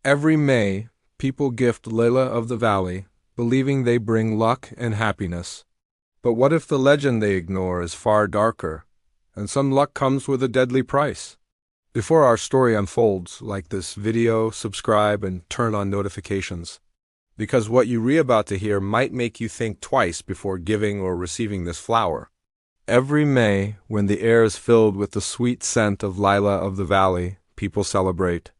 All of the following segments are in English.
Every May, people gift Layla of the Valley, believing they bring luck and happiness. But what if the legend they ignore is far darker, and some luck comes with a deadly price? Before our story unfolds, like this video, subscribe, and turn on notifications, because what you're about to hear might make you think twice before giving or receiving this flower. Every May, when the air is filled with the sweet scent of Lilah of the Valley, people celebrate.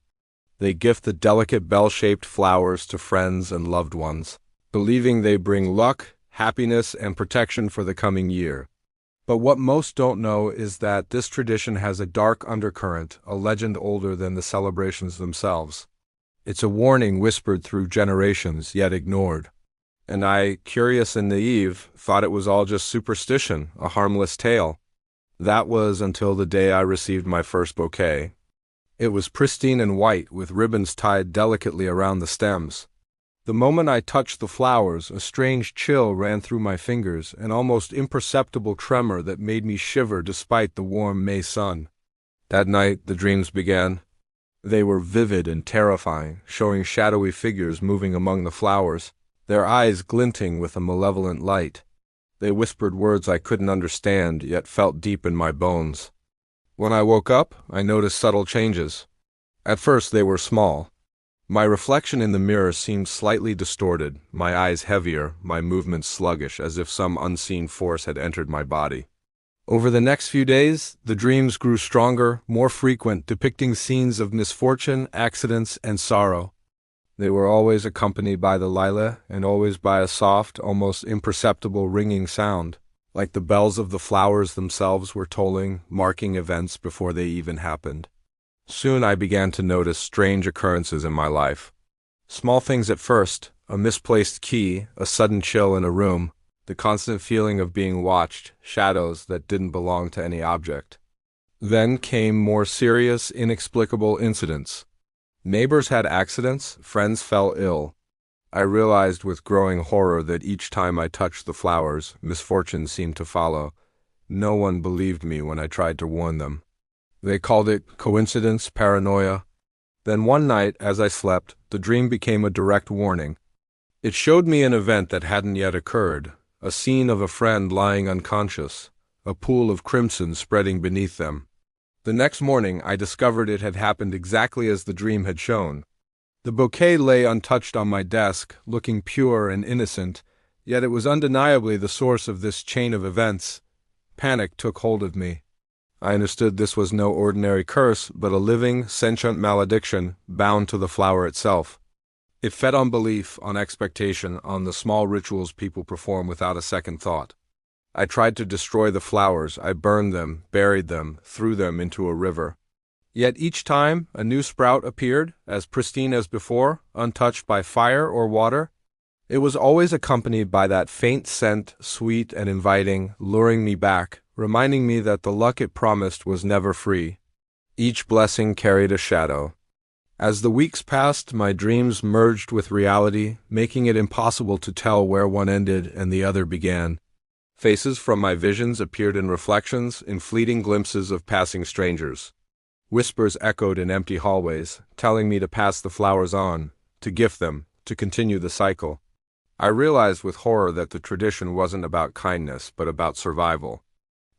They gift the delicate bell-shaped flowers to friends and loved ones, believing they bring luck, happiness, and protection for the coming year. But what most don't know is that this tradition has a dark undercurrent, a legend older than the celebrations themselves. It's a warning whispered through generations, yet ignored. And I, curious and naive, thought it was all just superstition, a harmless tale. That was until the day I received my first bouquet. It was pristine and white, with ribbons tied delicately around the stems. The moment I touched the flowers, a strange chill ran through my fingers, an almost imperceptible tremor that made me shiver despite the warm May sun. That night, the dreams began. They were vivid and terrifying, showing shadowy figures moving among the flowers, their eyes glinting with a malevolent light. They whispered words I couldn't understand, yet felt deep in my bones. When I woke up, I noticed subtle changes. At first, they were small. My reflection in the mirror seemed slightly distorted, my eyes heavier, my movements sluggish, as if some unseen force had entered my body. Over the next few days, the dreams grew stronger, more frequent, depicting scenes of misfortune, accidents, and sorrow. They were always accompanied by the lilah, and always by a soft, almost imperceptible ringing sound, like the bells of the flowers themselves were tolling, marking events before they even happened. Soon I began to notice strange occurrences in my life. Small things at first, a misplaced key, a sudden chill in a room, the constant feeling of being watched, shadows that didn't belong to any object. Then came more serious, inexplicable incidents. Neighbors had accidents, friends fell ill. I realized with growing horror that each time I touched the flowers, misfortune seemed to follow. No one believed me when I tried to warn them. They called it coincidence, paranoia. Then one night, as I slept, the dream became a direct warning. It showed me an event that hadn't yet occurred, a scene of a friend lying unconscious, a pool of crimson spreading beneath them. The next morning, I discovered it had happened exactly as the dream had shown. The bouquet lay untouched on my desk, looking pure and innocent, yet it was undeniably the source of this chain of events. Panic took hold of me. I understood this was no ordinary curse, but a living, sentient malediction bound to the flower itself. It fed on belief, on expectation, on the small rituals people perform without a second thought. I tried to destroy the flowers. I burned them, buried them, threw them into a river. Yet each time a new sprout appeared, as pristine as before, untouched by fire or water. It was always accompanied by that faint scent, sweet and inviting, luring me back, reminding me that the luck it promised was never free. Each blessing carried a shadow. As the weeks passed, my dreams merged with reality, making it impossible to tell where one ended and the other began. Faces from my visions appeared in reflections, in fleeting glimpses of passing strangers. Whispers echoed in empty hallways, telling me to pass the flowers on, to gift them, to continue the cycle. I realized with horror that the tradition wasn't about kindness, but about survival.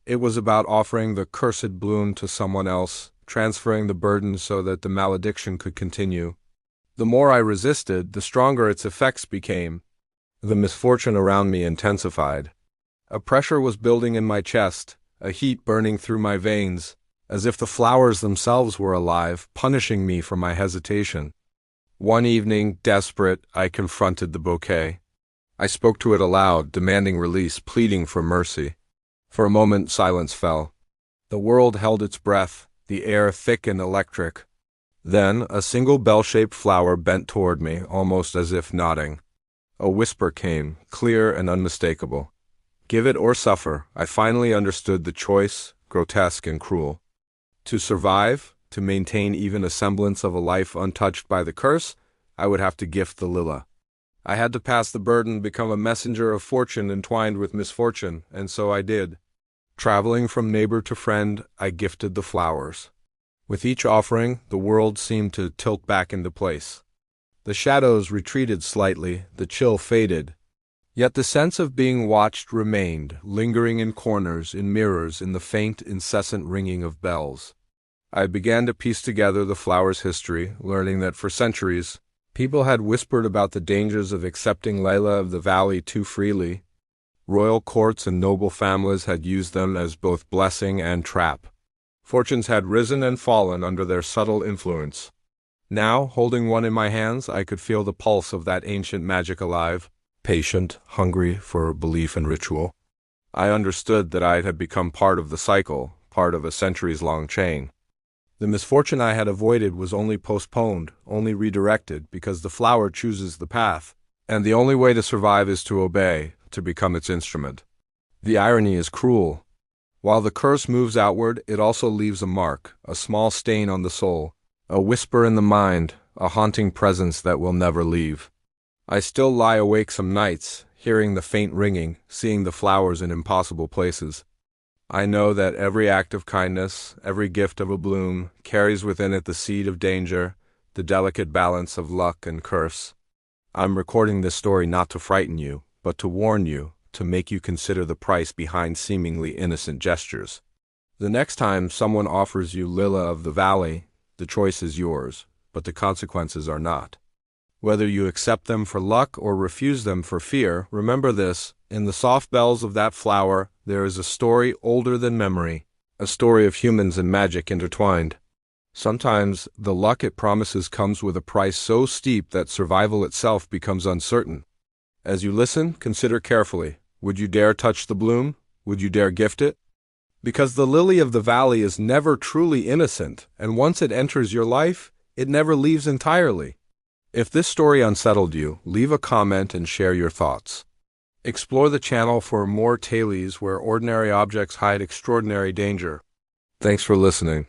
It was about offering the cursed bloom to someone else, transferring the burden so that the malediction could continue. The more I resisted, the stronger its effects became. The misfortune around me intensified. A pressure was building in my chest, a heat burning through my veins, as if the flowers themselves were alive, punishing me for my hesitation. One evening, desperate, I confronted the bouquet. I spoke to it aloud, demanding release, pleading for mercy. For a moment, silence fell. The world held its breath, the air thick and electric. Then, a single bell-shaped flower bent toward me, almost as if nodding. A whisper came, clear and unmistakable. Give it or suffer. I finally understood the choice, grotesque and cruel. To survive, to maintain even a semblance of a life untouched by the curse, I would have to gift the lilah. I had to pass the burden, become a messenger of fortune entwined with misfortune, and so I did. Traveling from neighbor to friend, I gifted the flowers. With each offering, the world seemed to tilt back into place. The shadows retreated slightly, the chill faded. Yet the sense of being watched remained, lingering in corners, in mirrors, in the faint, incessant ringing of bells. I began to piece together the flower's history, learning that for centuries, people had whispered about the dangers of accepting Layla of the Valley too freely. Royal courts and noble families had used them as both blessing and trap. Fortunes had risen and fallen under their subtle influence. Now, holding one in my hands, I could feel the pulse of that ancient magic alive, patient, hungry for belief and ritual. I understood that I had become part of the cycle, part of a centuries-long chain. The misfortune I had avoided was only postponed, only redirected, because the flower chooses the path, and the only way to survive is to obey, to become its instrument. The irony is cruel. While the curse moves outward, it also leaves a mark, a small stain on the soul, a whisper in the mind, a haunting presence that will never leave. I still lie awake some nights, hearing the faint ringing, seeing the flowers in impossible places. I know that every act of kindness, every gift of a bloom, carries within it the seed of danger, the delicate balance of luck and curse. I'm recording this story not to frighten you, but to warn you, to make you consider the price behind seemingly innocent gestures. The next time someone offers you Lila of the Valley, the choice is yours, but the consequences are not. Whether you accept them for luck or refuse them for fear, remember this: in the soft bells of that flower, there is a story older than memory, a story of humans and magic intertwined. Sometimes the luck it promises comes with a price so steep that survival itself becomes uncertain. As you listen, consider carefully. Would you dare touch the bloom? Would you dare gift it? Because the lily of the valley is never truly innocent, and once it enters your life, it never leaves entirely. If this story unsettled you, leave a comment and share your thoughts. Explore the channel for more tales where ordinary objects hide extraordinary danger. Thanks for listening.